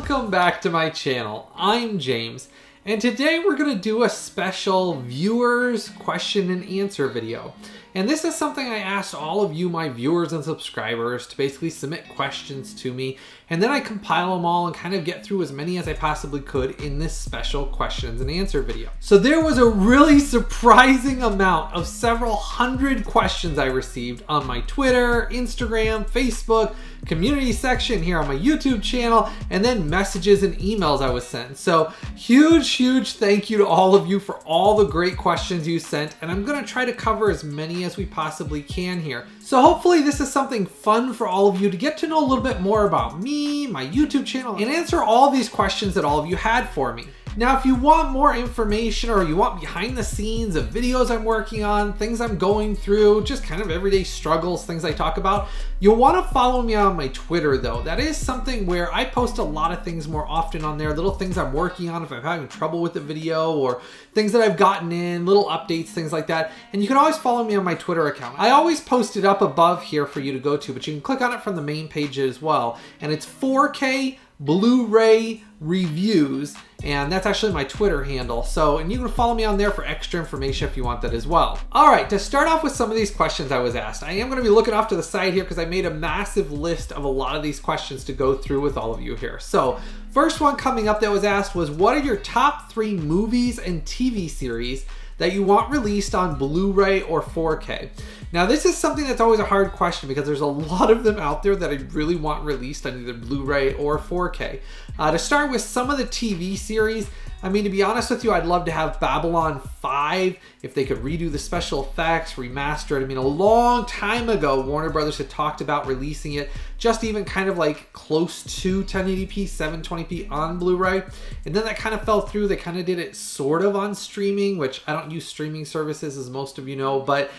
Welcome back to my channel. I'm James, and today we're going to do a special viewers question and answer video. And this is something I asked all of you, my viewers and subscribers, to basically submit questions to me, and then I compile them all and kind of get through as many as I possibly could in this special questions and answer video. So there was a really surprising amount of several hundred questions I received on my Twitter, Instagram, Facebook, community section here on my YouTube channel, and then messages and emails I was sent. So huge thank you to all of you for all the great questions you sent, and I'm gonna try to cover as many as we possibly can here. So hopefully this is something fun for all of you to get to know a little bit more about me, my YouTube channel, and answer all these questions that all of you had for me. Now, if you want more information or you want behind the scenes of videos I'm working on, things I'm going through, just kind of everyday struggles, things I talk about, you'll want to follow me on my Twitter though. That is something where I post a lot of things more often on there, little things I'm working on if I'm having trouble with the video or things that I've gotten in, little updates, things like that. And you can always follow me on my Twitter account. I always post it up above here for you to go to, but you can click on it from the main page as well. And it's 4K Blu-ray Reviews, and that's actually my Twitter handle. So, and you can follow me on there for extra information if you want that as well. All right, to start off with some of these questions I was asked, I am going to be looking off to the side here because I made a massive list of a lot of these questions to go through with all of you here. So, first one coming up that was asked was, what are your top 3 movies and TV series that you want released on Blu-ray or 4K? Now, this is something that's always a hard question because there's a lot of them out there that I really want released on either Blu-ray or 4K. To start with some of the TV series, I mean, to be honest with you, I'd love to have Babylon 5 if they could redo the special effects, remaster it. I mean, a long time ago, Warner Brothers had talked about releasing it just even kind of like close to 1080p, 720p on Blu-ray. And then that kind of fell through. They kind of did it sort of on streaming, which I don't use streaming services, as most of you know, but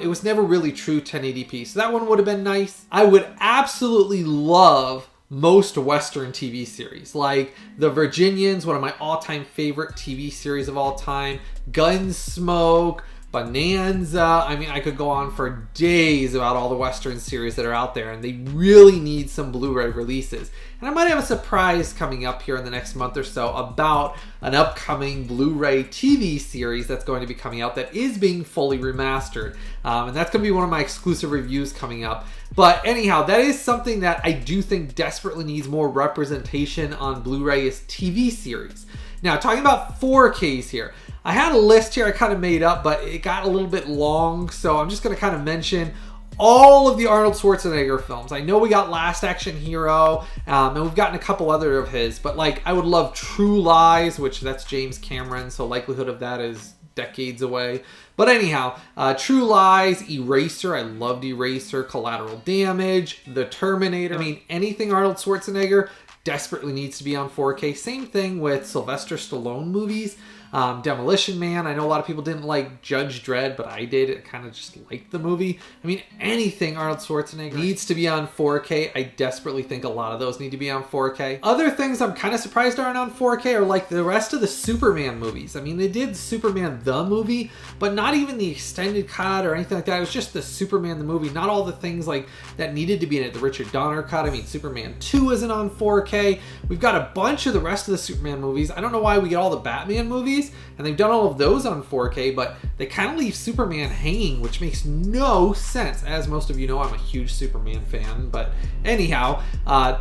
it was never really true 1080p. So that one would have been nice. I would absolutely love most Western TV series, like The Virginians, one of my all-time favorite TV series of all time, Gunsmoke, Bonanza. I mean, I could go on for days about all the Western series that are out there, and they really need some Blu-ray releases. And I might have a surprise coming up here in the next month or so about an upcoming Blu-ray TV series that's going to be coming out that is being fully remastered. And that's going to be one of my exclusive reviews coming up. But anyhow, that is something that I do think desperately needs more representation on Blu-ray is TV series. Now, talking about 4Ks here, I had a list here I kind of made up, but it got a little bit long, so I'm just going to kind of mention all of the Arnold Schwarzenegger films. I know we got Last Action Hero, and we've gotten a couple other of his, but like I would love True Lies, which that's James Cameron, so likelihood of that is decades away. But anyhow, True Lies, Eraser, I loved Eraser, Collateral Damage, The Terminator. I mean, anything Arnold Schwarzenegger desperately needs to be on 4K. Same thing with Sylvester Stallone movies. Demolition Man, I know a lot of people didn't like Judge Dredd, but I did. I kind of just liked the movie. I mean, anything Arnold Schwarzenegger needs to be on 4K. I desperately think a lot of those need to be on 4K. Other things I'm kind of surprised aren't on 4K are like the rest of the Superman movies. I mean, they did Superman the movie, but not even the extended cut or anything like that. It was just the Superman the movie, not all the things like that needed to be in it. The Richard Donner cut, I mean, Superman 2 isn't on 4K. We've got a bunch of the rest of the Superman movies. I don't know why we get all the Batman movies, and they've done all of those on 4K, but they kind of leave Superman hanging, which makes no sense. As most of you know, I'm a huge Superman fan, but anyhow,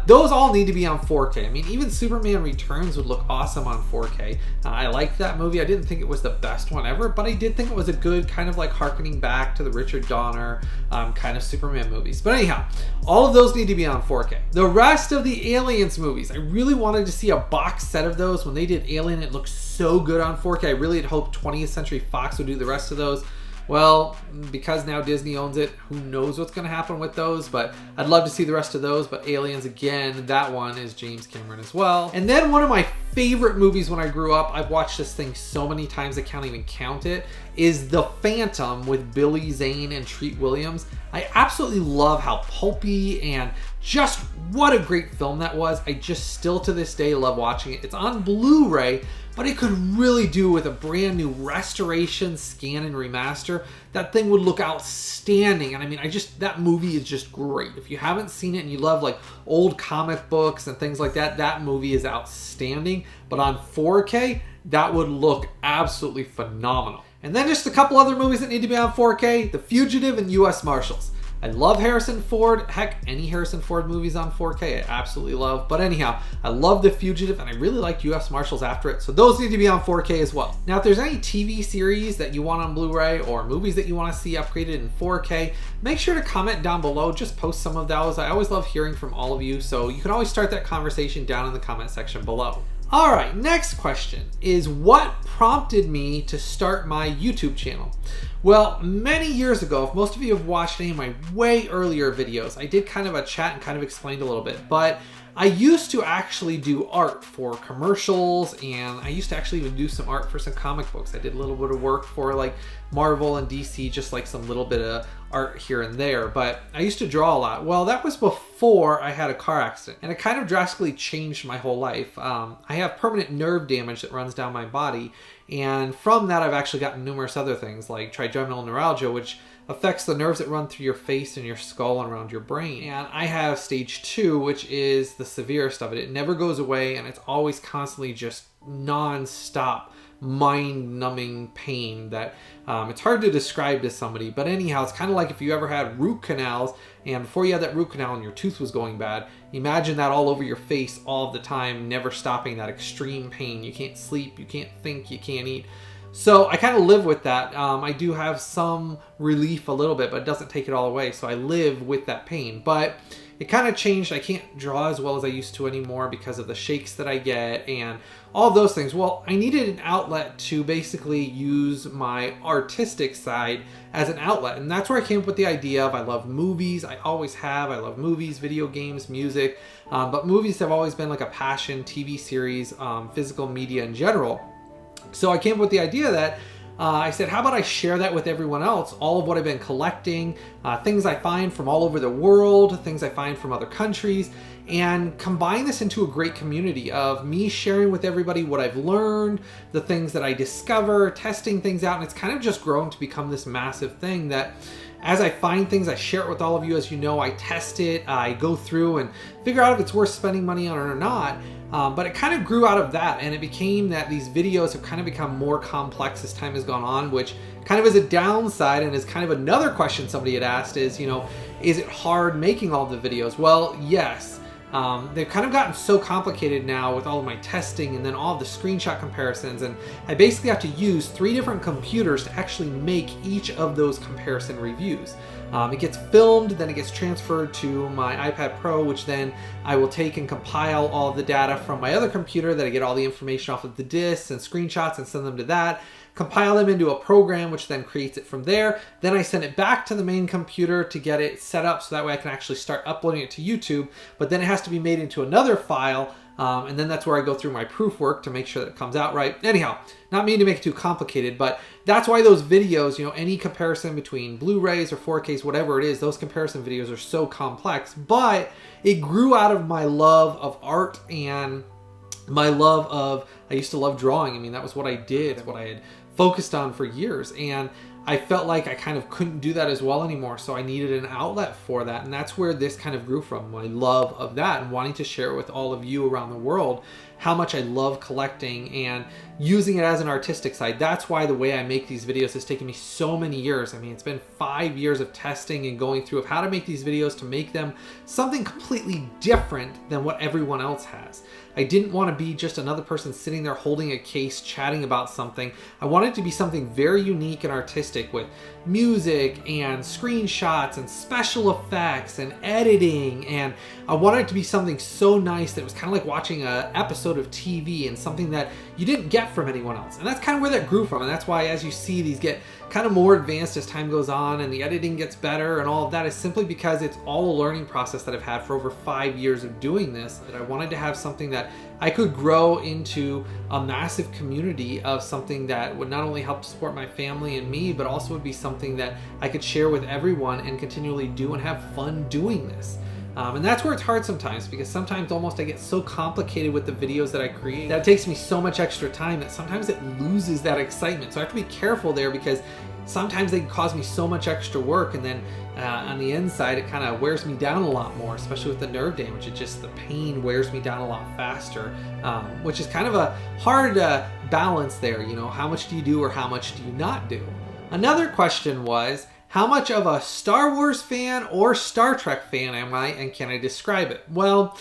those all need to be on 4K. I mean, even Superman Returns would look awesome on 4K. I liked that movie. I didn't think it was the best one ever, but I did think it was a good kind of like harkening back to the Richard Donner kind of Superman movies. But anyhow, all of those need to be on 4K. The rest of the Aliens movies, I really wanted to see a box set of those. When they did Alien, it looked so good on 4K. I really had hoped 20th Century Fox would do the rest of those. Well, because now Disney owns it, who knows what's going to happen with those, but I'd love to see the rest of those. But Aliens, again, that one is James Cameron as well. And then one of my favorite movies when I grew up, I've watched this thing so many times I can't even count it, is The Phantom with Billy Zane and Treat Williams. I absolutely love how pulpy and just what a great film that was. I just still to this day love watching it. It's on Blu-ray, but it could really do with a brand new restoration, scan, and remaster. That thing would look outstanding. And I mean, that movie is just great. If you haven't seen it and you love like old comic books and things like that, that movie is outstanding. But on 4K, that would look absolutely phenomenal. And then just a couple other movies that need to be on 4K, The Fugitive and U.S. Marshals. I love Harrison Ford. Heck, any Harrison Ford movies on 4K, I absolutely love. But anyhow, I love The Fugitive, and I really liked U.S. Marshals after it, so those need to be on 4K as well. Now, if there's any TV series that you want on Blu-ray or movies that you want to see upgraded in 4K, make sure to comment down below. Just post some of those. I always love hearing from all of you, so you can always start that conversation down in the comment section below. All right, next question is what prompted me to start my YouTube channel? Well, many years ago, if most of you have watched any of my way earlier videos, I did kind of a chat and kind of explained a little bit, but I used to actually do art for commercials, and I used to actually even do some art for some comic books. I did a little bit of work for like Marvel and DC, just like some little bit of art here and there, but I used to draw a lot. Well, that was before I had a car accident, and it kind of drastically changed my whole life. I have permanent nerve damage that runs down my body, and from that I've actually gotten numerous other things like trigeminal neuralgia, which affects the nerves that run through your face and your skull and around your brain. And I have stage 2, which is the severest of it. It never goes away, and it's always constantly just non-stop mind-numbing pain that it's hard to describe to somebody. But anyhow, it's kind of like if you ever had root canals, and before you had that root canal and your tooth was going bad, imagine that all over your face all the time, never stopping, that extreme pain. You can't sleep, you can't think, you can't eat. So I kind of live with that. I do have some relief a little bit, but it doesn't take it all away. So I live with that pain. But it kind of changed. I can't draw as well as I used to anymore because of the shakes that I get and all of those things. Well, I needed an outlet to basically use my artistic side as an outlet. And that's where I came up with the idea of I love movies. I always have. I love movies, video games, music. But movies have always been like a passion, TV series, physical media in general. So I came up with the idea that I said, how about I share that with everyone else, all of what I've been collecting, things I find from all over the world, things I find from other countries, and combine this into a great community of me sharing with everybody what I've learned, the things that I discover, testing things out, and it's kind of just grown to become this massive thing that as I find things, I share it with all of you. As you know, I test it, I go through and figure out if it's worth spending money on it or not. But it kind of grew out of that, and it became that these videos have kind of become more complex as time has gone on, which kind of is a downside, and is kind of another question somebody had asked is, is it hard making all the videos? Well, yes. They've kind of gotten so complicated now with all of my testing and then all of the screenshot comparisons, and I basically have to use 3 different computers to actually make each of those comparison reviews. It gets filmed, then it gets transferred to my iPad Pro, which then I will take and compile all of the data from my other computer that I get all the information off of the discs and screenshots and send them to that. Compile them into a program, which then creates it from there. Then I send it back to the main computer to get it set up so that way I can actually start uploading it to YouTube. But then it has to be made into another file, and then that's where I go through my proof work to make sure that it comes out right. Anyhow, not meaning to make it too complicated, but that's why those videos, any comparison between Blu-rays or 4Ks, whatever it is, those comparison videos are so complex. But it grew out of my love of art and my love of, I used to love drawing. I mean, that was what I did, what I had focused on for years, and I felt like I kind of couldn't do that as well anymore, so I needed an outlet for that, and that's where this kind of grew from, my love of that and wanting to share it with all of you around the world how much I love collecting and using it as an artistic side. That's why the way I make these videos has taken me so many years. I mean, it's been 5 years of testing and going through of how to make these videos to make them something completely different than what everyone else has. I didn't want to be just another person sitting there holding a case chatting about something. I wanted it to be something very unique and artistic with music and screenshots and special effects and editing, and I wanted it to be something so nice that it was kind of like watching an episode of TV and something that you didn't get from anyone else. And that's kind of where that grew from, and that's why as you see these get kind of more advanced as time goes on and the editing gets better and all of that is simply because it's all a learning process that I've had for over 5 years of doing this, that I wanted to have something that I could grow into a massive community of something that would not only help to support my family and me, but also would be something that I could share with everyone and continually do and have fun doing this. And that's where it's hard sometimes, because sometimes almost I get so complicated with the videos that I create that it takes me so much extra time that sometimes it loses that excitement. So I have to be careful there, because sometimes they can cause me so much extra work, and then on the inside it kind of wears me down a lot more, especially with the nerve damage. It just, the pain wears me down a lot faster, which is kind of a hard balance there. You know, how much do you do or how much do you not do? Another question was, how much of a Star Wars fan or Star Trek fan am I, and can I describe it? Well,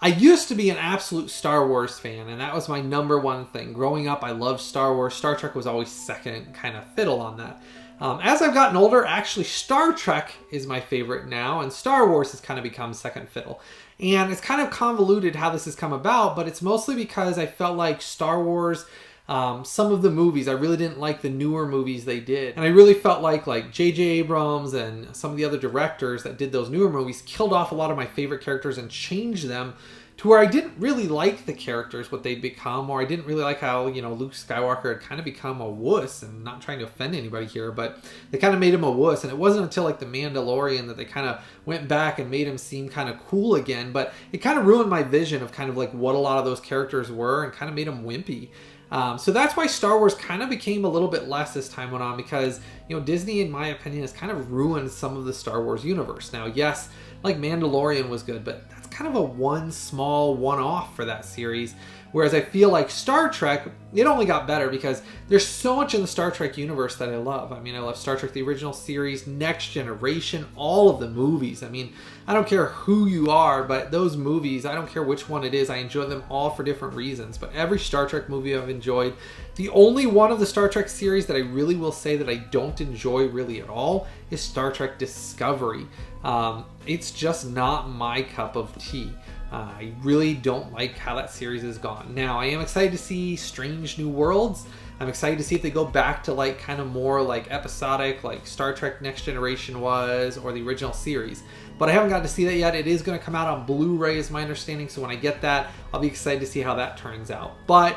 I used to be an absolute Star Wars fan, and that was my number one thing. Growing up, I loved Star Wars. Star Trek was always second kind of fiddle on that. As I've gotten older, actually Star Trek is my favorite now, and Star Wars has kind of become second fiddle. And it's kind of convoluted how this has come about, but it's mostly because I felt like Star Wars, some of the movies, I really didn't like the newer movies they did. And I really felt like J.J. Abrams and some of the other directors that did those newer movies killed off a lot of my favorite characters and changed them to where I didn't really like the characters, what they'd become, or I didn't really like how, you know, Luke Skywalker had kind of become a wuss, and not trying to offend anybody here, but they kind of made him a wuss. And it wasn't until like The Mandalorian that they kind of went back and made him seem kind of cool again, but it kind of ruined my vision of kind of like what a lot of those characters were, and kind of made him wimpy. So that's why Star Wars kind of became a little bit less as time went on, because, you know, Disney, in my opinion, has kind of ruined some of the Star Wars universe. Now, yes, like Mandalorian was good, but that's kind of a one-off for that series. Whereas I feel like Star Trek, it only got better because there's so much in the Star Trek universe that I love. I mean, I love Star Trek, the original series, Next Generation, all of the movies. I mean, I don't care who you are, but those movies, I don't care which one it is, I enjoy them all for different reasons. But every Star Trek movie I've enjoyed. The only one of the Star Trek series that I really will say that I don't enjoy really at all is Star Trek Discovery. It's just not my cup of tea. I really don't like how that series has gone. Now, I am excited to see Strange New Worlds. I'm excited to see if they go back to like kind of more like episodic, like Star Trek Next Generation was, or the original series. But I haven't gotten to see that yet. It is going to come out on Blu Ray is my understanding, so when I get that, I'll be excited to see how that turns out. But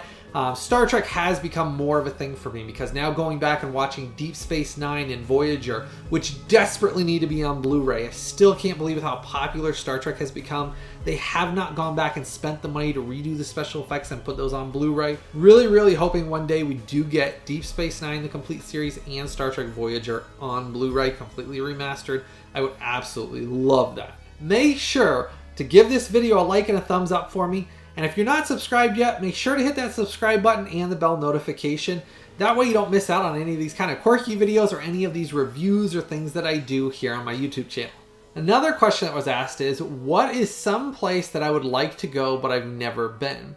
Star Trek has become more of a thing for me, because now going back and watching Deep Space Nine and Voyager, which desperately need to be on Blu Ray, I still can't believe with how popular Star Trek has become. They have not gone back and spent the money to redo the special effects and put those on Blu Ray. Really, really hoping one day we do get Deep Space Nine, the complete series, and Star Trek Voyager on Blu Ray, completely remastered. I would absolutely love that. Make sure to give this video a like and a thumbs up for me. And if you're not subscribed yet, make sure to hit that subscribe button and the bell notification. That way you don't miss out on any of these kind of quirky videos or any of these reviews or things that I do here on my YouTube channel. Another question that was asked is, what is some place that I would like to go but I've never been?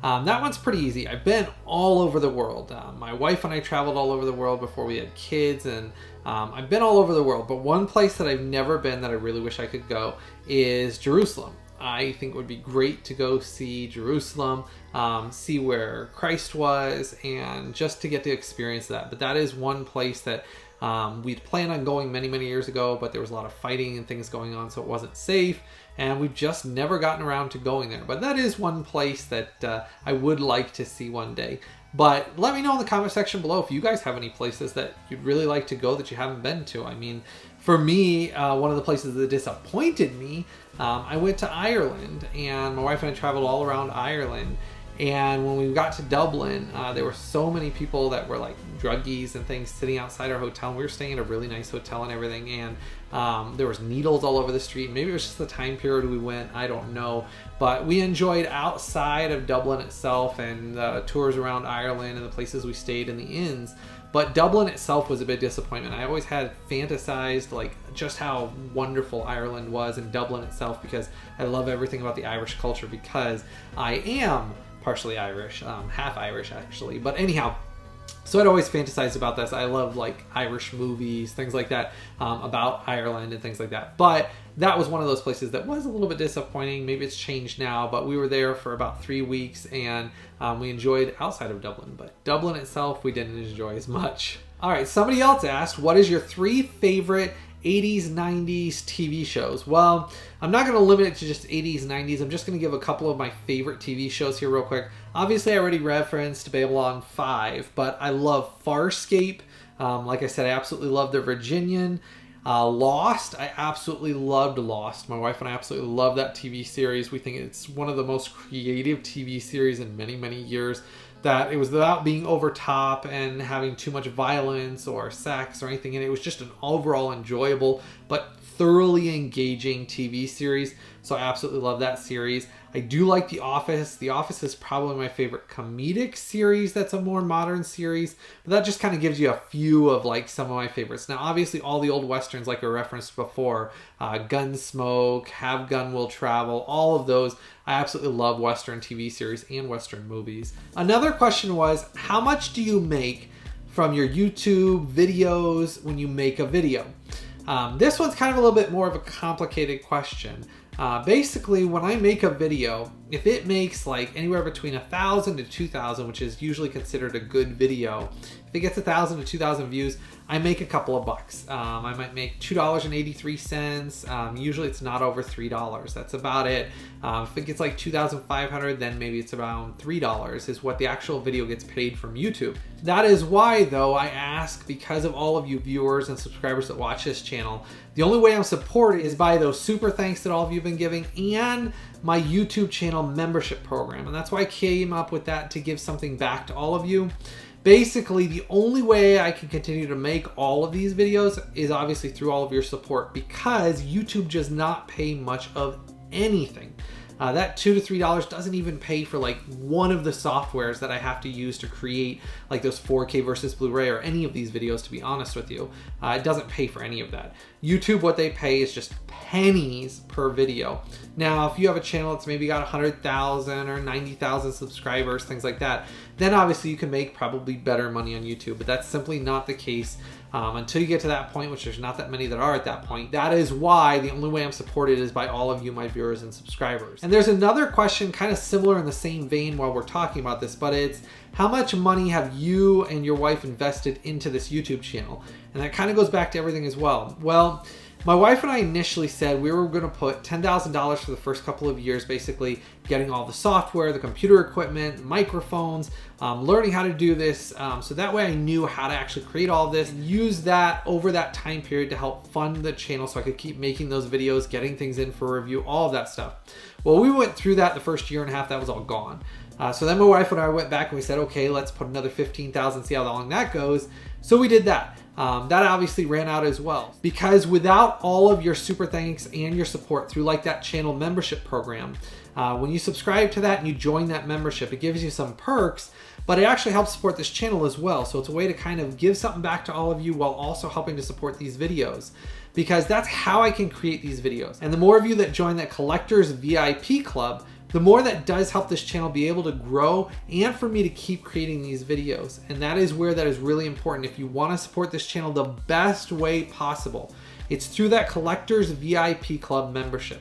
That one's pretty easy. I've been all over the world. My wife and I traveled all over the world before we had kids, and I've been all over the world. But one place that I've never been that I really wish I could go is Jerusalem. I think it would be great to go see Jerusalem, see where Christ was, and just to get to experience that. But that is one place that we'd planned on going many, many years ago, but there was a lot of fighting and things going on, so it wasn't safe, and we've just never gotten around to going there. But that is one place that I would like to see one day. But let me know in the comment section below if you guys have any places that you'd really like to go that you haven't been to. I mean, for me, one of the places that disappointed me, I went to Ireland, and my wife and I traveled all around Ireland. And when we got to Dublin, there were so many people that were like druggies and things sitting outside our hotel. And we were staying at a really nice hotel and everything. And there was needles all over the street. Maybe it was just the time period we went. I don't know. But we enjoyed outside of Dublin itself and the tours around Ireland and the places we stayed in the inns. But Dublin itself was a big disappointment. I always had fantasized like just how wonderful Ireland was, and Dublin itself, because I love everything about the Irish culture, because I am partially Irish, half Irish actually. But anyhow, so I'd always fantasized about this. I love like Irish movies, things like that, about Ireland and things like that. But that was one of those places that was a little bit disappointing. Maybe it's changed now, but we were there for about 3 weeks, and we enjoyed outside of Dublin. But Dublin itself, we didn't enjoy as much. All right, somebody else asked, what is your 3 favorite 80s, 90s TV shows? Well, I'm not going to limit it to just 80s, 90s. I'm just going to give a couple of my favorite TV shows here real quick. Obviously, I already referenced Babylon 5, but I love Farscape. Like I said, I absolutely love The Virginian. Lost, I absolutely loved Lost. My wife and I absolutely love that TV series. We think it's one of the most creative TV series in many, many years. That it was without being over top and having too much violence or sex or anything in it. It was just an overall enjoyable but thoroughly engaging TV series. So I absolutely love that series. I do like The Office. The Office is probably my favorite comedic series that's a more modern series. But that just kind of gives you a few of like some of my favorites. Now, obviously, all the old Westerns like I referenced before, Gunsmoke, Have Gun Will Travel, all of those. I absolutely love Western TV series and Western movies. Another question was, how much do you make from your YouTube videos when you make a video? This one's kind of a little bit more of a complicated question. Basically, when I make a video, if it makes like anywhere between 1,000 to 2,000, which is usually considered a good video, if it gets 1,000 to 2,000 views, I make a couple of bucks. I might make $2.83. Usually it's not over $3. That's about it. If it gets like 2,500, then maybe it's around $3 is what the actual video gets paid from YouTube. That is why, though, I ask, because of all of you viewers and subscribers that watch this channel, the only way I'm supported is by those super thanks that all of you have been giving and my YouTube channel membership program. And that's why I came up with that, to give something back to all of you. Basically, the only way I can continue to make all of these videos is obviously through all of your support, because YouTube does not pay much of anything. That $2 to $3 doesn't even pay for like one of the softwares that I have to use to create like those 4K versus Blu-ray or any of these videos, to be honest with you. It doesn't pay for any of that. YouTube, what they pay is just pennies per video. Now, if you have a channel that's maybe got 100,000 or 90,000 subscribers, things like that, then obviously you can make probably better money on YouTube, but that's simply not the case until you get to that point, which there's not that many that are at that point. That is why the only way I'm supported is by all of you, my viewers and subscribers. And there's another question kind of similar in the same vein while we're talking about this, but it's, how much money have you and your wife invested into this YouTube channel? And that kind of goes back to everything as well. Well, my wife and I initially said we were going to put $10,000 for the first couple of years, basically getting all the software, the computer equipment, microphones, learning how to do this. So that way I knew how to actually create all of this and use that over that time period to help fund the channel so I could keep making those videos, getting things in for review, all of that stuff. Well, we went through that the first year and a half, that was all gone. So then my wife and I went back and we said, okay, let's put another 15,000, see how long that goes. So we did that. That obviously ran out as well, because without all of your super thanks and your support through like that channel membership program, when you subscribe to that and you join that membership, it gives you some perks, but it actually helps support this channel as well. So it's a way to kind of give something back to all of you while also helping to support these videos, because that's how I can create these videos. And the more of you that join that collector's VIP club, the more that does help this channel be able to grow and for me to keep creating these videos. And that is where that is really important. If you want to support this channel the best way possible, it's through that collector's VIP club membership.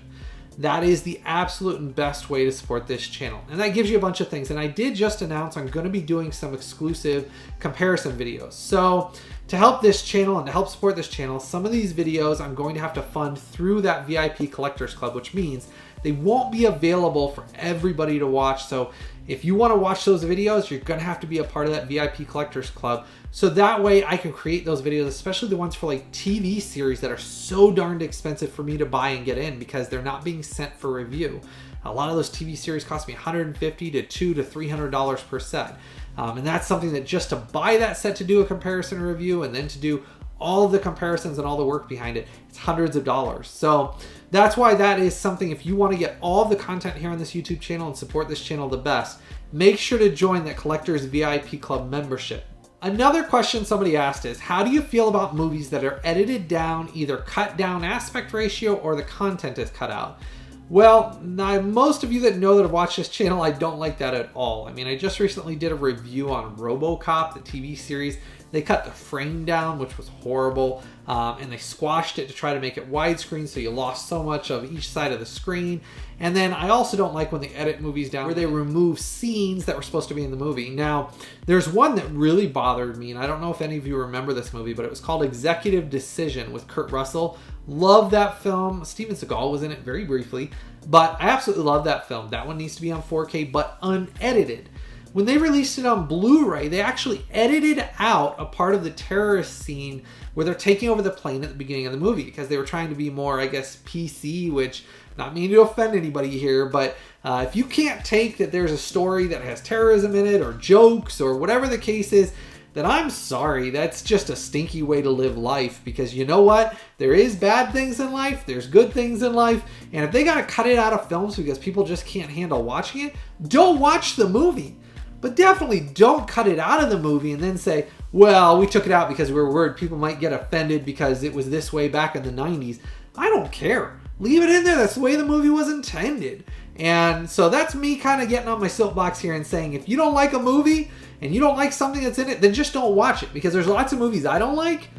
That is the absolute and best way to support this channel. And that gives you a bunch of things. And I did just announce I'm going to be doing some exclusive comparison videos. So to help this channel and to help support this channel, some of these videos I'm going to have to fund through that VIP Collectors Club, which means they won't be available for everybody to watch. So if you want to watch those videos, you're going to have to be a part of that VIP Collectors Club. So that way I can create those videos, especially the ones for like TV series that are so darned expensive for me to buy and get in because they're not being sent for review. A lot of those TV series cost me $150 to $200 to $300 per set. And that's something that just to buy that set to do a comparison review and then to do all of the comparisons and all the work behind it, it's hundreds of dollars. So that's why that is something, if you want to get all of the content here on this YouTube channel and support this channel the best, make sure to join that Collector's VIP Club membership. Another question somebody asked is, how do you feel about movies that are edited down, either cut down aspect ratio or the content is cut out? Well, most of you that know that have watched this channel, I don't like that at all. I mean, I just recently did a review on RoboCop, the TV series. They cut the frame down, which was horrible, and they squashed it to try to make it widescreen, so you lost so much of each side of the screen. And then I also don't like when they edit movies down where they remove scenes that were supposed to be in the movie. Now, there's one that really bothered me, and I don't know if any of you remember this movie, but it was called Executive Decision with Kurt Russell. Love that film. Steven Seagal was in it very briefly, but I absolutely love that film. That one needs to be on 4K, but unedited. when they released it on Blu-ray, they actually edited out a part of the terrorist scene where they're taking over the plane at the beginning of the movie because they were trying to be more, I guess, PC, which, not meaning to offend anybody here, but if you can't take that there's a story that has terrorism in it or jokes or whatever the case is, then I'm sorry. That's just a stinky way to live life, because you know what? There is bad things in life. There's good things in life. And if they got to cut it out of films because people just can't handle watching it, don't watch the movie. But definitely don't cut it out of the movie and then say, well, we took it out because we were worried people might get offended because it was this way back in the 90s. I don't care. Leave it in there. That's the way the movie was intended. And so that's me kind of getting on my soapbox here and saying, if you don't like a movie and you don't like something that's in it, then just don't watch it, because there's lots of movies I don't like,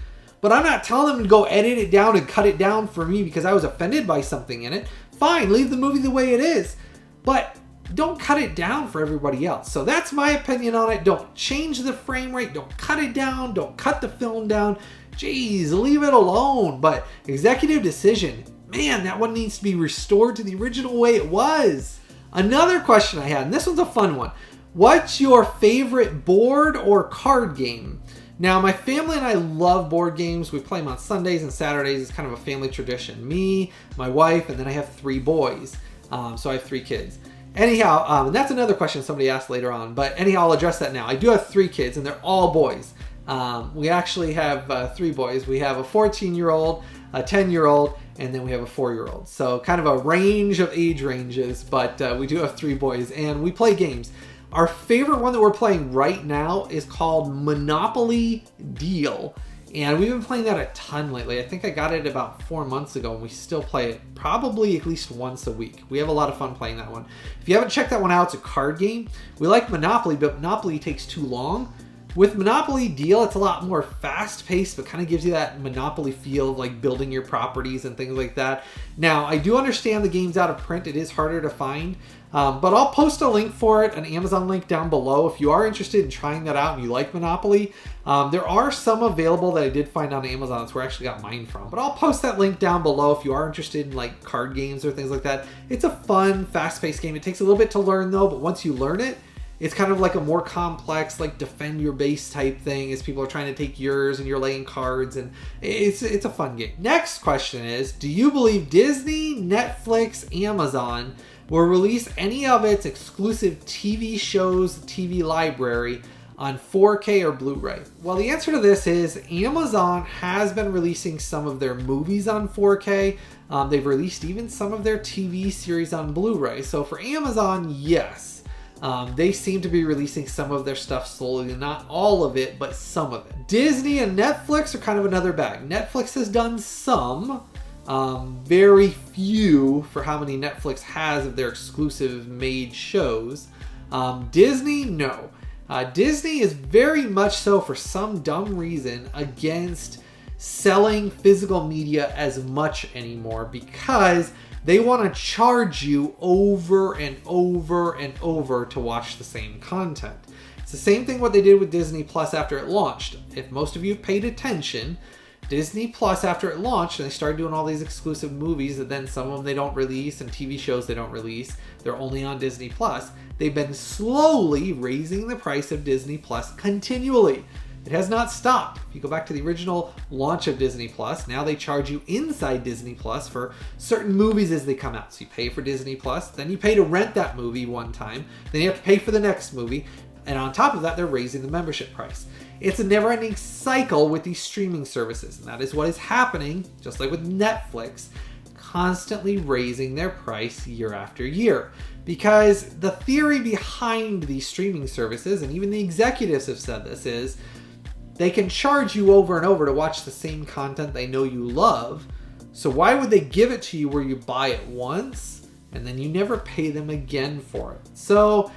but I'm not telling them to go edit it down and cut it down for me because I was offended by something in it. Fine, leave the movie the way it is, but don't cut it down for everybody else. So that's my opinion on it. Don't change the frame rate. Don't cut it down. Don't cut the film down. Jeez, leave it alone. But executive decision, man, that one needs to be restored to the original way it was. Another question I had, and this one's a fun one. What's your favorite board or card game? Now, my family and I love board games. We play them on Sundays and Saturdays. It's kind of a family tradition. Me, my wife, and then I have 3 boys. So I have 3 kids. Anyhow, and that's another question somebody asked later on. But anyhow, I'll address that now. I do have 3 kids, and they're all boys. We actually have 3 boys. We have a 14-year-old, a 10-year-old, and then we have a 4-year-old. So kind of a range of age ranges, but we do have 3 boys, and we play games. Our favorite one that we're playing right now is called Monopoly Deal. And we've been playing that a ton lately. I think I got it about 4 months ago, and we still play it probably at least once a week. We have a lot of fun playing that one. If you haven't checked that one out, it's a card game. We like Monopoly, but Monopoly takes too long. With Monopoly Deal, it's a lot more fast-paced, but kind of gives you that Monopoly feel of like building your properties and things like that. Now, I do understand the game's out of print. It is harder to find, but I'll post a link for it, an Amazon link down below. If you are interested in trying that out and you like Monopoly, there are some available that I did find on Amazon. That's where I actually got mine from. But I'll post that link down below if you are interested in like card games or things like that. It's a fun, fast-paced game. It takes a little bit to learn though, but once you learn it, it's kind of like a more complex, like defend your base type thing as people are trying to take yours and you're laying cards, and it's a fun game. Next question is, do you believe Disney, Netflix, Amazon will release any of its exclusive TV shows, TV library on 4K or Blu-ray? Well, the answer to this is Amazon has been releasing some of their movies on 4K. They've released even some of their TV series on Blu-ray. So for Amazon, yes. They seem to be releasing some of their stuff slowly, not all of it, but some of it. Disney and Netflix are kind of another bag. Netflix has done some, very few for how many Netflix has of their exclusive made shows. Disney, no. Disney is very much so, for some dumb reason, against selling physical media as much anymore, because they want to charge you over and over and over to watch the same content. It's the same thing what they did with Disney Plus after it launched. If most of you paid attention, Disney Plus after it launched, and they started doing all these exclusive movies that then some of them they don't release, and TV shows they don't release, they're only on Disney Plus. They've been slowly raising the price of Disney Plus continually. It has not stopped. If you go back to the original launch of Disney Plus, now they charge you inside Disney Plus for certain movies as they come out. So you pay for Disney Plus, then you pay to rent that movie one time, then you have to pay for the next movie, and on top of that, they're raising the membership price. It's a never-ending cycle with these streaming services, and that is what is happening, just like with Netflix, constantly raising their price year after year. Because the theory behind these streaming services, and even the executives have said this, is they can charge you over and over to watch the same content they know you love. So why would they give it to you where you buy it once and then you never pay them again for it? So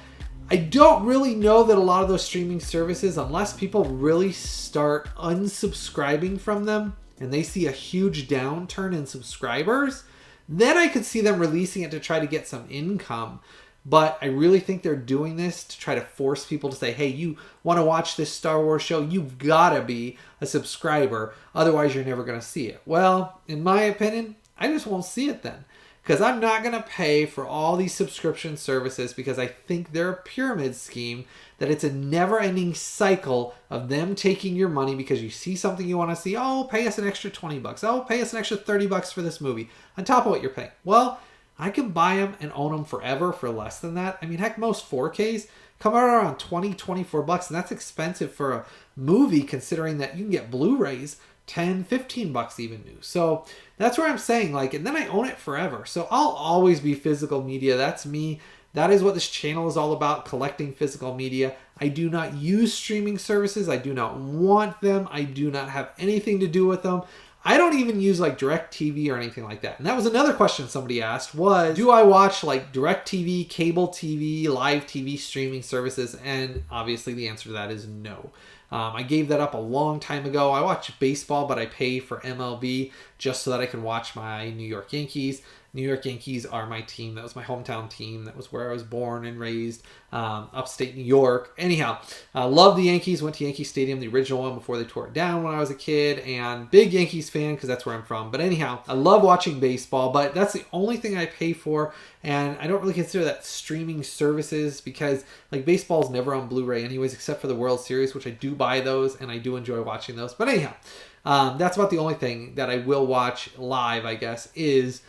I don't really know that a lot of those streaming services, unless people really start unsubscribing from them and they see a huge downturn in subscribers, then I could see them releasing it to try to get some income. But I really think they're doing this to try to force people to say, hey, you want to watch this Star Wars show? You've got to be a subscriber. Otherwise, you're never going to see it. Well, in my opinion, I just won't see it then. because I'm not going to pay for all these subscription services because I think they're a pyramid scheme, that it's a never-ending cycle of them taking your money because you see something you want to see. Oh, pay us an extra 20 bucks. Oh, pay us an extra 30 bucks for this movie on top of what you're paying. Well, I can buy them and own them forever for less than that. I mean, heck, most 4Ks come out around 20, 24 bucks, and that's expensive for a movie considering that you can get Blu-rays 10, 15 bucks even new. So that's where I'm saying, like, and then I own it forever. So I'll always be physical media. That's me. That is what this channel is all about, collecting physical media. I do not use streaming services. I do not want them. I do not have anything to do with them. I don't even use like DirecTV or anything like that. And that was another question somebody asked was, do I watch like DirecTV, cable TV, live TV streaming services? And obviously the answer to that is no. I gave that up a long time ago. I watch baseball, but I pay for MLB just so that I can watch my New York Yankees. New York Yankees are my team. That was my hometown team. That was where I was born and raised, upstate New York. Anyhow, love the Yankees. Went to Yankee Stadium, the original one, before they tore it down when I was a kid. And big Yankees fan because that's where I'm from. But anyhow, I love watching baseball, but that's the only thing I pay for. And I don't really consider that streaming services because like baseball is never on Blu-ray anyways, except for the World Series, which I do buy those and I do enjoy watching those. But anyhow, that's about the only thing that I will watch live, I guess, is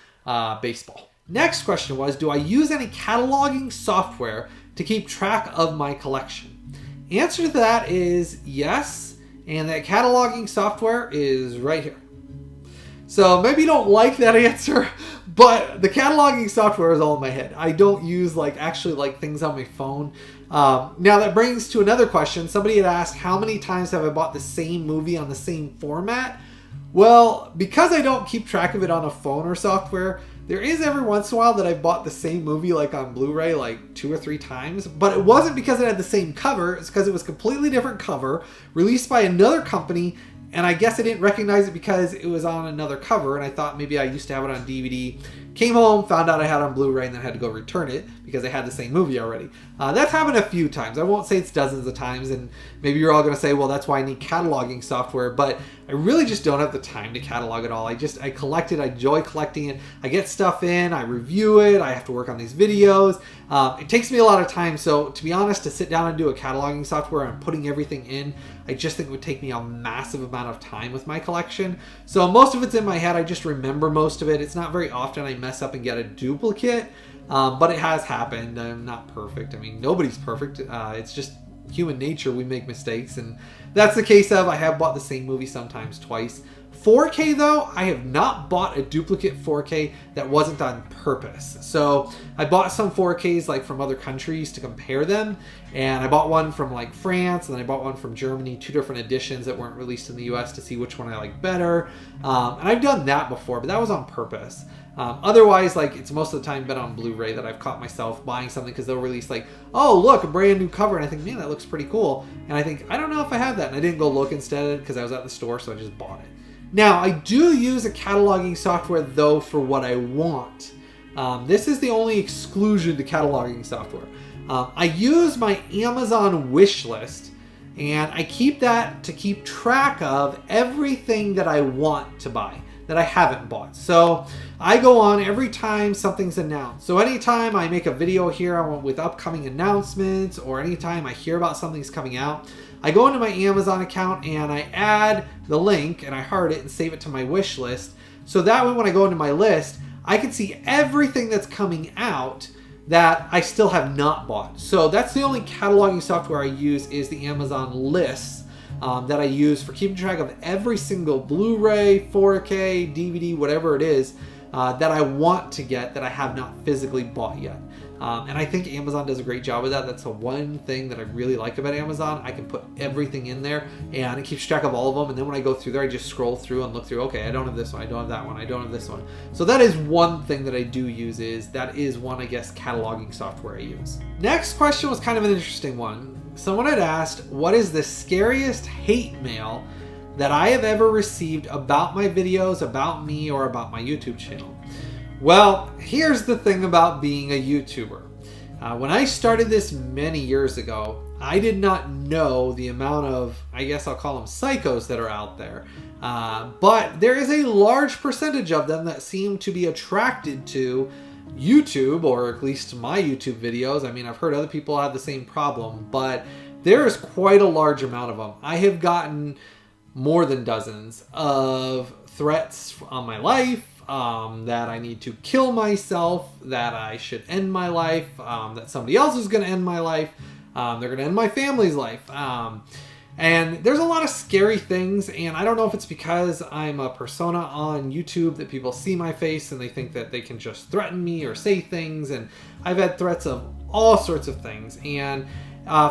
baseball. Next question was, do I use any cataloging software to keep track of my collection? Answer to that is yes, and that cataloging software is right here. So maybe you don't like that answer, but the cataloging software is all in my head. I don't use actually things on my phone. Now that brings to another question. Somebody had asked, how many times have I bought the same movie on the same format? Well, because I don't keep track of it on a phone or software, there is every once in a while that I bought the same movie on Blu-ray 2 or 3 times, but it wasn't because it had the same cover. It's because it was a completely different cover, released by another company, and I guess I didn't recognize it because it was on another cover, and I thought maybe I used to have it on DVD. Came home, found out I had it on Blu-ray, and then had to go return it because I had the same movie already. That's happened a few times. I won't say it's dozens of times, and maybe you're all going to say, well, that's why I need cataloging software, but I really just don't have the time to catalog it all. I collect it. I enjoy collecting it. I get stuff in. I review it. I have to work on these videos. It takes me a lot of time, so to be honest, to sit down and do a cataloging software and putting everything in, I just think it would take me a massive amount of time with my collection. So most of it's in my head. I just remember most of it. It's not very often I mess up and get a duplicate, but it has happened. I'm not perfect. I mean, nobody's perfect. It's just human nature. We make mistakes, and that's the case of I have bought the same movie sometimes twice. 4K though, I have not bought a duplicate 4K that wasn't on purpose. So I bought some 4Ks from other countries to compare them, and I bought one from France, and then I bought one from Germany, 2 different editions that weren't released in the US to see which one I like better. And I've done that before, but that was on purpose. Otherwise, it's most of the time been on Blu-ray that I've caught myself buying something because they'll release oh, look, a brand new cover, and I think, man, that looks pretty cool. And I think, I don't know if I have that, and I didn't go look instead because I was at the store, so I just bought it. Now, I do use a cataloging software, though, for what I want. This is the only exclusion to cataloging software. I use my Amazon wish list, and I keep that to keep track of everything that I want to buy that I haven't bought. So I go on every time something's announced. So anytime I make a video here with upcoming announcements, or anytime I hear about something's coming out, I go into my Amazon account and I add the link and I heart it and save it to my wish list. So that way when I go into my list, I can see everything that's coming out that I still have not bought. So that's the only cataloging software I use, is the Amazon lists that I use for keeping track of every single Blu-ray, 4K, DVD, whatever it is that I want to get that I have not physically bought yet. And I think Amazon does a great job of that. That's the one thing that I really like about Amazon. I can put everything in there and it keeps track of all of them. And then when I go through there, I just scroll through and look through, okay, I don't have this one, I don't have that one, I don't have this one. So that is one thing that I do use, that is one, I guess, cataloging software I use. Next question was kind of an interesting one. Someone had asked, what is the scariest hate mail that I have ever received about my videos, about me, or about my YouTube channel? Well, here's the thing about being a YouTuber. When I started this many years ago, I did not know the amount of, I guess I'll call them psychos that are out there. But there is a large percentage of them that seem to be attracted to YouTube, or at least my YouTube videos. I mean, I've heard other people have the same problem, but there is quite a large amount of them. I have gotten more than dozens of threats on my life, that I need to kill myself, that I should end my life, that somebody else is going to end my life, they're going to end my family's life. And there's a lot of scary things, and I don't know if it's because I'm a persona on YouTube that people see my face and they think that they can just threaten me or say things, and I've had threats of all sorts of things. And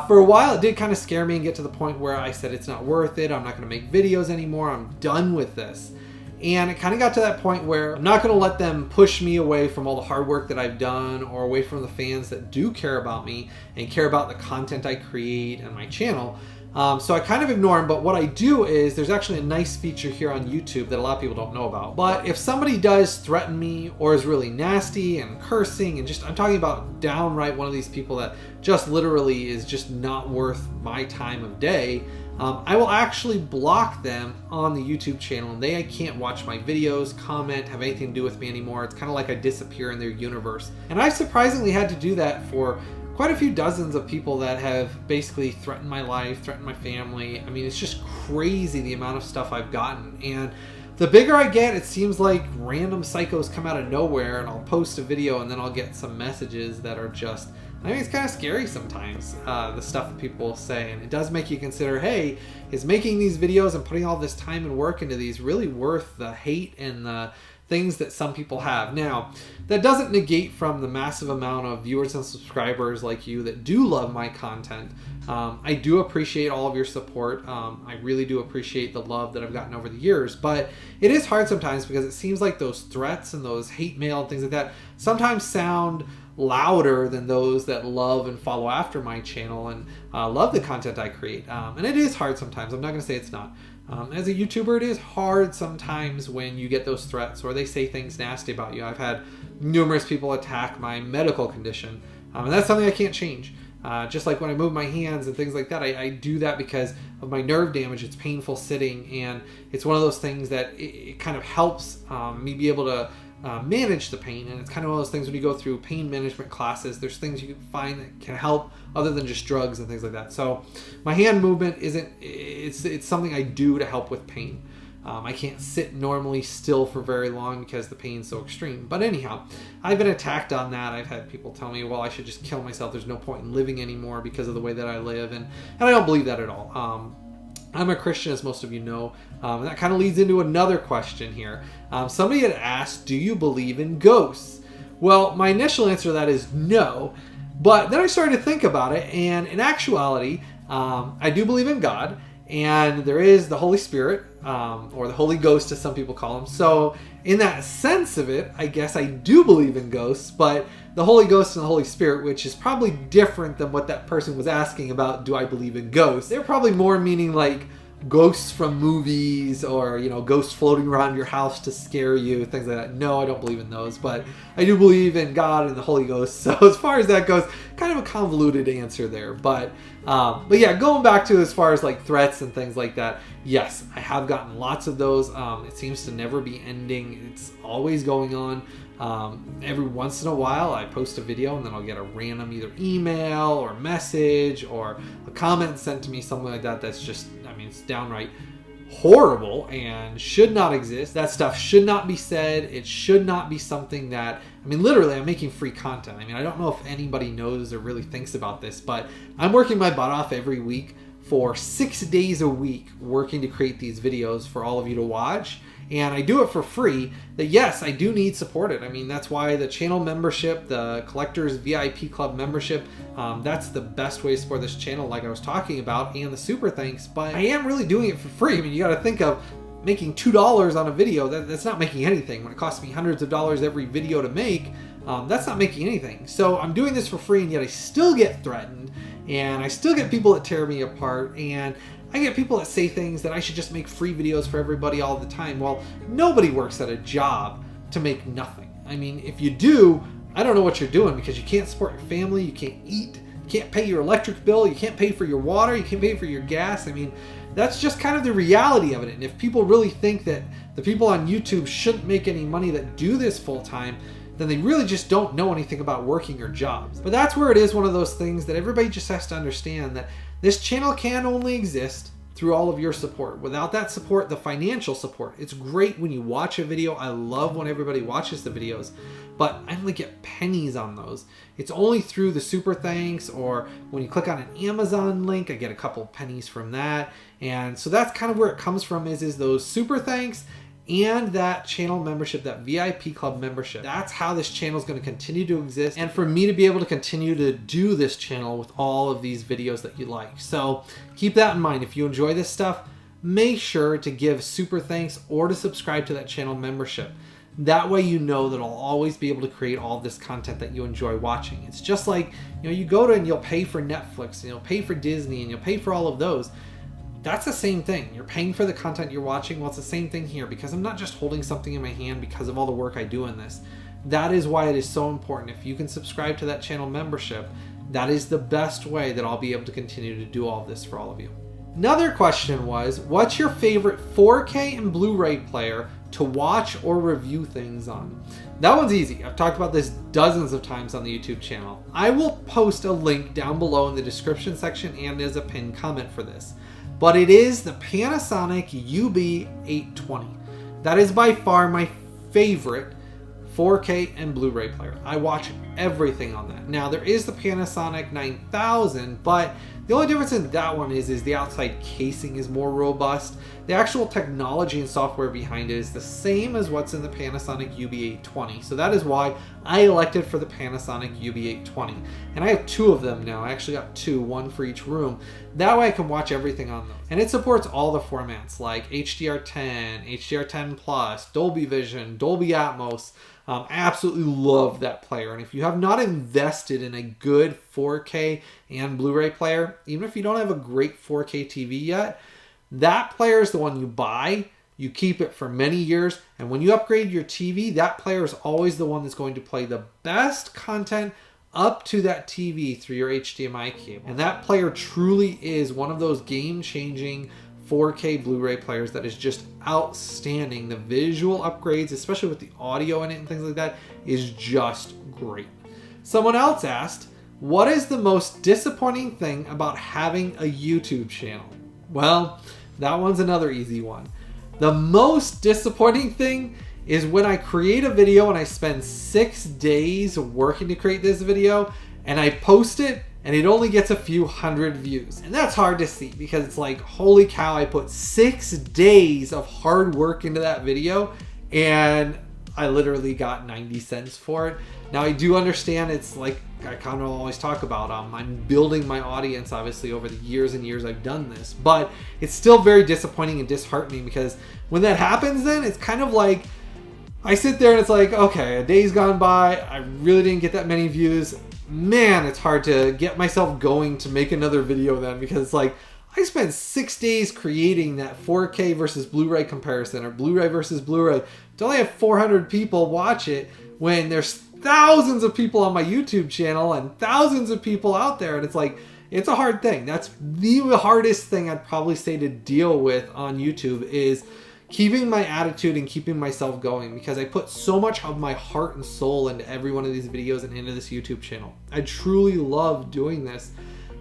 for a while it did kind of scare me and get to the point where I said it's not worth it, I'm not going to make videos anymore, I'm done with this. And it kind of got to that point where I'm not going to let them push me away from all the hard work that I've done, or away from the fans that do care about me and care about the content I create and my channel. So I kind of ignore them, but what I do is there's actually a nice feature here on YouTube that a lot of people don't know about. But if somebody does threaten me or is really nasty and cursing and I'm talking about downright one of these people that just literally is just not worth my time of day, I will actually block them on the YouTube channel, and they can't watch my videos, comment, have anything to do with me anymore. It's kind of like I disappear in their universe. And I've surprisingly had to do that for quite a few dozens of people that have basically threatened my life, threatened my family. I mean, it's just crazy the amount of stuff I've gotten. And the bigger I get, it seems like random psychos come out of nowhere, and I'll post a video and then I'll get some messages that are just, I mean, it's kind of scary sometimes, the stuff that people will say. And it does make you consider, hey, is making these videos and putting all this time and work into these really worth the hate and the things that some people have? Now, that doesn't negate from the massive amount of viewers and subscribers like you that do love my content. I do appreciate all of your support. I really do appreciate the love that I've gotten over the years, but it is hard sometimes because it seems like those threats and those hate mail and things like that sometimes sound louder than those that love and follow after my channel and love the content I create. And it is hard sometimes. I'm not going to say it's not. As a YouTuber, it is hard sometimes when you get those threats or they say things nasty about you. I've had numerous people attack my medical condition, and that's something I can't change. Just like when I move my hands and things like that, I do that because of my nerve damage. It's painful sitting, and it's one of those things that it kind of helps me be able to manage the pain. And it's kind of one of those things when you go through pain management classes, there's things you can find that can help other than just drugs and things like that. So my hand movement it's something I do to help with pain. I can't sit normally still for very long because the pain's so extreme. But anyhow, I've been attacked on that. I've had people tell me, well, I should just kill myself. There's no point in living anymore because of the way that I live. And I don't believe that at all. I'm a Christian, as most of you know. And that kind of leads into another question here. Somebody had asked, do you believe in ghosts? Well, my initial answer to that is no. But then I started to think about it. And in actuality, I do believe in God. And there is the Holy Spirit, or the Holy Ghost as some people call him. So in that sense of it, I guess I do believe in ghosts, but the Holy Ghost and the Holy Spirit, which is probably different than what that person was asking about, do I believe in ghosts? They're probably more meaning like ghosts from movies, or, you know, ghosts floating around your house to scare you, things like that. No, I don't believe in those, but I do believe in God and the Holy Ghost. So as far as that goes, kind of a convoluted answer there. But yeah, going back to as far as like threats and things like that, yes, I have gotten lots of those. It seems to never be ending. It's always going on. Every once in a while I post a video and then I'll get a random either email or message or a comment sent to me, something like that. That's just, I mean, it's downright horrible and should not exist. That stuff should not be said. It should not be something that, I mean, literally, I'm making free content. I mean, I don't know if anybody knows or really thinks about this, but I'm working my butt off every week for 6 days a week working to create these videos for all of you to watch. And I do it for free. That, yes, I do need supported. I mean, that's why the channel membership, the collector's VIP club membership, that's the best way to support this channel, like I was talking about, and the super thanks. But I am really doing it for free. I mean, you got to think of making $2 on a video. That's not making anything. When it costs me hundreds of dollars every video to make, that's not making anything. So I'm doing this for free, and yet I still get threatened, and I still get people that tear me apart, and I get people that say things that I should just make free videos for everybody all the time. Well, nobody works at a job to make nothing. I mean, if you do, I don't know what you're doing, because you can't support your family, you can't eat, you can't pay your electric bill, you can't pay for your water, you can't pay for your gas. I mean, that's just kind of the reality of it. And if people really think that the people on YouTube shouldn't make any money that do this full time, then they really just don't know anything about working or jobs. But that's where it is one of those things that everybody just has to understand, that this channel can only exist through all of your support. Without that support, the financial support, it's great when you watch a video. I love when everybody watches the videos, but I only get pennies on those. It's only through the super thanks, or when you click on an Amazon link, I get a couple pennies from that. And so that's kind of where it comes from, is those super thanks and that channel membership, that VIP club membership. That's how this channel is going to continue to exist, and for me to be able to continue to do this channel with all of these videos that you like. So keep that in mind. If you enjoy this stuff, make sure to give super thanks or to subscribe to that channel membership. That way you know that I'll always be able to create all this content that you enjoy watching. It's just like, you know, you go to and you'll pay for Netflix, and you'll pay for Disney, and you'll pay for all of those. That's the same thing. You're paying for the content you're watching. Well, it's the same thing here, because I'm not just holding something in my hand because of all the work I do in this. That is why it is so important. If you can subscribe to that channel membership, that is the best way that I'll be able to continue to do all of this for all of you. Another question was, what's your favorite 4K and Blu-ray player to watch or review things on? That one's easy. I've talked about this dozens of times on the YouTube channel. I will post a link down below in the description section and as a pinned comment for this. But it is the Panasonic UB820. That is by far my favorite 4K and Blu-ray player. I watch everything on that. Now, there is the Panasonic 9000, but the only difference in that one is the outside casing is more robust. The actual technology and software behind it is the same as what's in the Panasonic UB820. So that is why I elected for the Panasonic UB820. And I have two of them now. I actually got two, one for each room. That way I can watch everything on them. And it supports all the formats like HDR10, HDR10+, Dolby Vision, Dolby Atmos. I absolutely love that player. And if you have not invested in a good 4K and Blu-ray player, even if you don't have a great 4K TV yet, that player is the one you buy. You keep it for many years, and when you upgrade your TV, that player is always the one that's going to play the best content up to that TV through your HDMI cable. And that player truly is one of those game-changing 4K Blu-ray players that is just outstanding. The visual upgrades, especially with the audio in it and things like that, is just great. Someone else asked, what is the most disappointing thing about having a YouTube channel? Well, that one's another easy one. The most disappointing thing is when I create a video and I spend 6 days working to create this video, and I post it and it only gets a few hundred views. And that's hard to see, because it's like, holy cow, I put 6 days of hard work into that video and I literally got 90 cents for it. Now, I do understand, it's like I kind of always talk about, I'm building my audience obviously over the years and years I've done this, but it's still very disappointing and disheartening, because when that happens, then it's kind of like I sit there and it's like, okay, a day's gone by, I really didn't get that many views. Man, it's hard to get myself going to make another video then, because it's like I spent 6 days creating that 4K versus Blu-ray comparison, or Blu-ray versus Blu-ray, to only have 400 people watch it when there's thousands of people on my YouTube channel and thousands of people out there. And it's like, it's a hard thing. That's the hardest thing I'd probably say to deal with on YouTube, is keeping my attitude and keeping myself going, because I put so much of my heart and soul into every one of these videos and into this YouTube channel. I truly love doing this,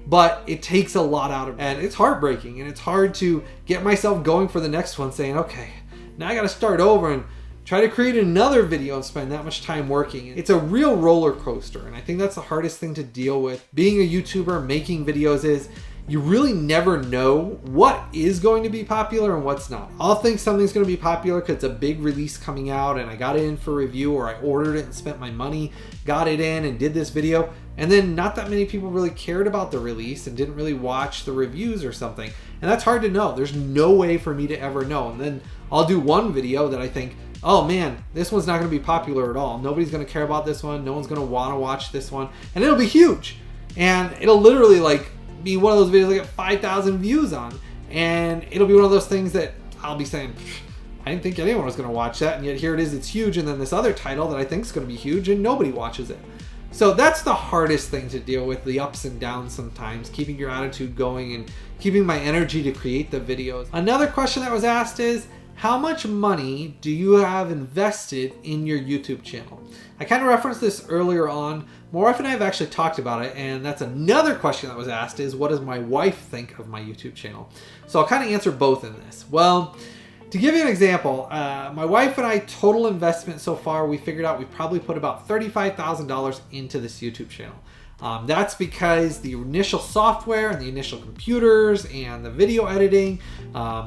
but it takes a lot out of me, and it's heartbreaking, and it's hard to get myself going for the next one, saying, okay, now I got to start over and try to create another video and spend that much time working. It's a real roller coaster, and I think that's the hardest thing to deal with. Being a YouTuber, making videos, is you really never know what is going to be popular and what's not. I'll think something's going to be popular because it's a big release coming out and I got it in for review, or I ordered it and spent my money, got it in and did this video, and then not that many people really cared about the release and didn't really watch the reviews or something. And that's hard to know. There's no way for me to ever know. And then I'll do one video that I think, oh man, this one's not going to be popular at all. Nobody's going to care about this one. No one's going to want to watch this one. And it'll be huge. And it'll literally like be one of those videos I get 5,000 views on. And it'll be one of those things that I'll be saying, I didn't think anyone was going to watch that, and yet here it is, it's huge, and then this other title that I think is going to be huge, and nobody watches it. So that's the hardest thing to deal with, the ups and downs sometimes, keeping your attitude going and keeping my energy to create the videos. Another question that was asked is, how much money do you have invested in your YouTube channel? I kind of referenced this earlier on. My wife and I have actually talked about it, and that's another question that was asked is, what does my wife think of my YouTube channel? So I'll kind of answer both in this. Well, to give you an example, my wife and I, total investment so far, we figured out we probably put about $35,000 into this YouTube channel. That's because the initial software and the initial computers and the video editing,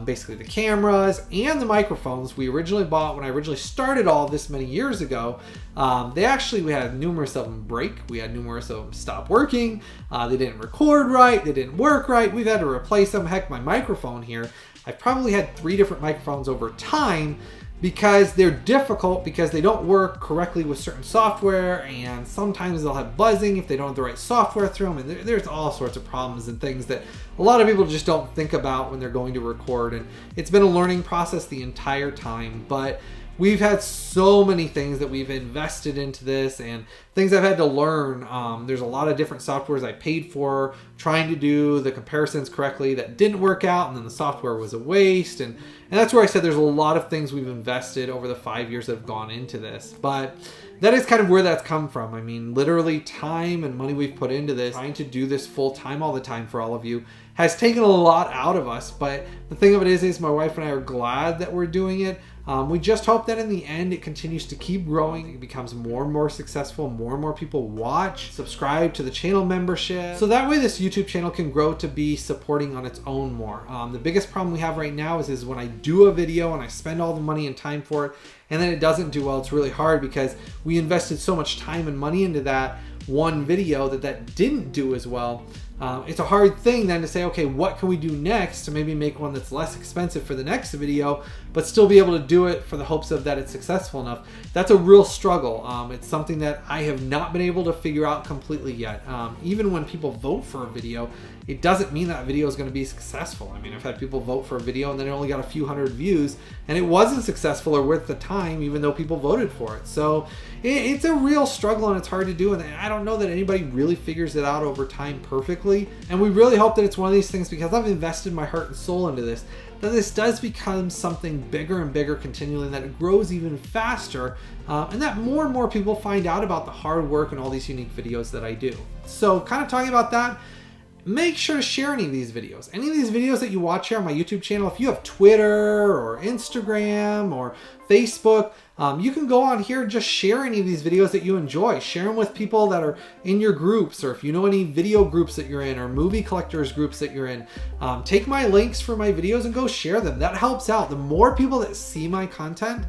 basically the cameras and the microphones we originally bought when I originally started all of this many years ago, we had numerous of them break. We had numerous of them stop working. They didn't record right. They didn't work right. We've had to replace them. Heck, my microphone here, I've probably had 3 different microphones over time because they're difficult because they don't work correctly with certain software, and sometimes they'll have buzzing if they don't have the right software through them, and there's all sorts of problems and things that a lot of people just don't think about when they're going to record, and it's been a learning process the entire time. But we've had so many things that we've invested into this and things I've had to learn. There's a lot of different softwares I paid for trying to do the comparisons correctly that didn't work out, and then the software was a waste. And that's where I said there's a lot of things we've invested over the 5 years that have gone into this. But that is kind of where that's come from. I mean, literally time and money we've put into this, trying to do this full time all the time for all of you, has taken a lot out of us. But the thing of it is my wife and I are glad that we're doing it. We just hope that in the end it continues to keep growing. It becomes more and more successful. More and more people watch, subscribe to the channel membership. So that way this YouTube channel can grow to be supporting on its own more. The biggest problem we have right now is when I do a video and I spend all the money and time for it, and then it doesn't do well. It's really hard because we invested so much time and money into that one video that didn't do as well. It's a hard thing then to say, okay, what can we do next to maybe make one that's less expensive for the next video, but still be able to do it for the hopes of that it's successful enough. That's a real struggle. It's something that I have not been able to figure out completely yet. Even when people vote for a video, it doesn't mean that video is going to be successful. I mean, I've had people vote for a video and then it only got a few hundred views and it wasn't successful or worth the time, even though people voted for it. So it's a real struggle and it's hard to do. And I don't know that anybody really figures it out over time perfectly. And we really hope that it's one of these things, because I've invested my heart and soul into this, that this does become something bigger and bigger continually, and that it grows even faster, and that more and more people find out about the hard work and all these unique videos that I do. So kind of talking about that, make sure to share any of these videos. Any of these videos that you watch here on my YouTube channel, if you have Twitter or Instagram or Facebook, you can go on here and just share any of these videos that you enjoy. Share them with people that are in your groups, or if you know any video groups that you're in or movie collectors groups that you're in. Take my links for my videos and go share them. That helps out. The more people that see my content,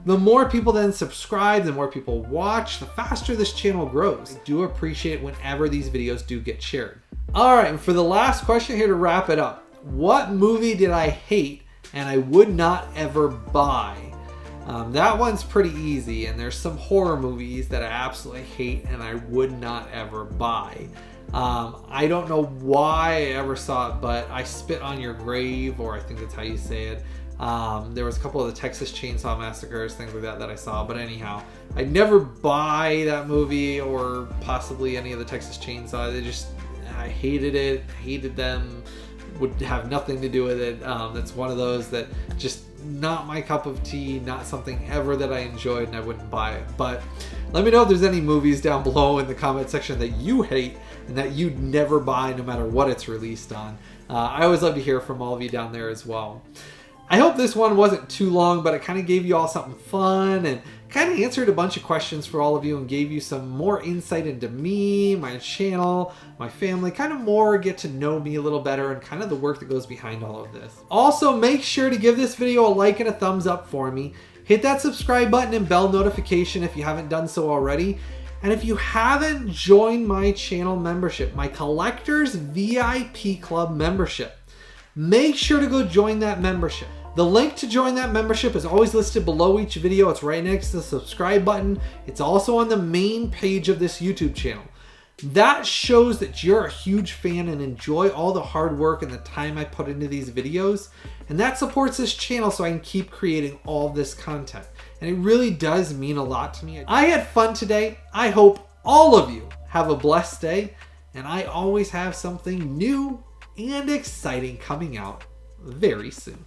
the more people then subscribe, the more people watch, the faster this channel grows. I do appreciate whenever these videos do get shared. All right, and for the last question here to wrap it up, what movie did I hate and I would not ever buy? That one's pretty easy, and there's some horror movies that I absolutely hate and I would not ever buy. I don't know why I ever saw it, but I Spit on Your Grave, or I think that's how you say it. There was a couple of the Texas Chainsaw Massacres, things like that I saw, but anyhow, I'd never buy that movie or possibly any of the Texas Chainsaw. I hated it, hated them, would have nothing to do with it. That's one of those that just not my cup of tea, not something ever that I enjoyed, and I wouldn't buy it. But let me know if there's any movies down below in the comment section that you hate and that you'd never buy no matter what it's released on. I always love to hear from all of you down there as well. I hope this one wasn't too long, but it kind of gave you all something fun and kind of answered a bunch of questions for all of you and gave you some more insight into me, my channel, my family, kind of more get to know me a little better and kind of the work that goes behind all of this. Also, make sure to give this video a like and a thumbs up for me. Hit that subscribe button and bell notification if you haven't done so already. And if you haven't joined my channel membership, my Collectors VIP Club membership, make sure to go join that membership. The link to join that membership is always listed below each video. It's right next to the subscribe button. It's also on the main page of this YouTube channel. That shows that you're a huge fan and enjoy all the hard work and the time I put into these videos. And that supports this channel so I can keep creating all this content. And it really does mean a lot to me. I had fun today. I hope all of you have a blessed day. And I always have something new and exciting coming out very soon.